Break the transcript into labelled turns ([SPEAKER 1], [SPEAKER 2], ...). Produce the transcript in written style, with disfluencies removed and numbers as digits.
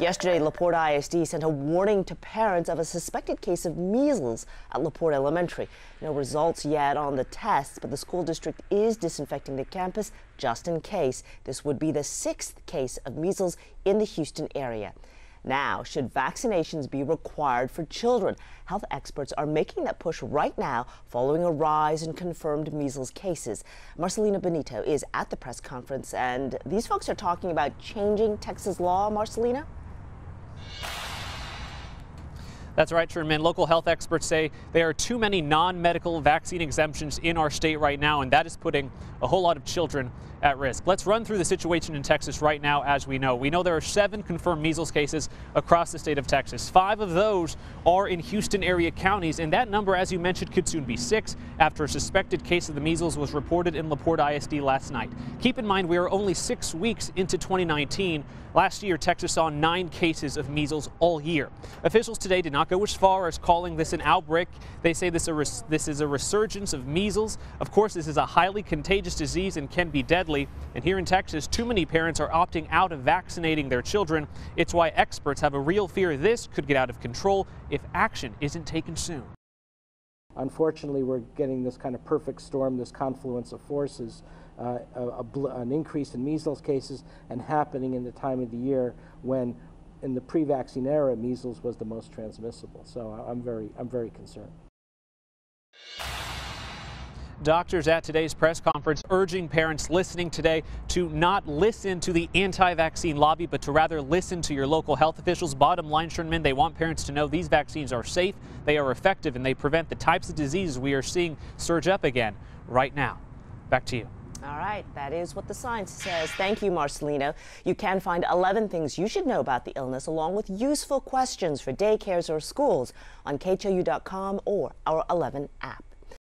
[SPEAKER 1] Yesterday, Porte ISD sent a warning to parents of a suspected case of measles at Porte Elementary. No results yet on the tests, but the school district is disinfecting the campus just in case. This would be the 6th case of measles in the Houston area. Now, should vaccinations be required for children? Health experts are making that push right now following a rise in confirmed measles cases. Marcelina Benito is at the press conference, and these folks are talking about changing Texas law. Marcelina?
[SPEAKER 2] That's right, Sherman. Local health experts say there are too many non-medical vaccine exemptions in our state right now, and that is putting a whole lot of children at risk. Let's run through the situation in Texas right now as we know. We know there are 7 confirmed measles cases across the state of Texas. 5 of those are in Houston area counties, and that number, as you mentioned, could soon be 6 after a suspected case of the measles was reported in Porte ISD last night. Keep in mind, we are only 6 weeks into 2019. Last year, Texas saw 9 cases of measles all year. Officials today did not go as far as calling this an outbreak. They say this is a resurgence of measles. Of course, this is a highly contagious disease and can be deadly. And here in Texas, too many parents are opting out of vaccinating their children. It's why experts have a real fear this could get out of control if action isn't taken soon.
[SPEAKER 3] Unfortunately, we're getting this kind of perfect storm, this confluence of forces, an increase in measles cases, and happening in the time of the year when, in the pre-vaccine era, measles was the most transmissible. So I'm very concerned.
[SPEAKER 2] Doctors at today's press conference urging parents listening today to not listen to the anti-vaccine lobby, but to rather listen to your local health officials. Bottom line, Sherman, they want parents to know these vaccines are safe, they are effective, and they prevent the types of diseases we are seeing surge up again right now. Back to you.
[SPEAKER 1] All right, that is what the science says. Thank you, Marcelino. You can find 11 things you should know about the illness, along with useful questions for daycares or schools on KHOU.com or our 11 app.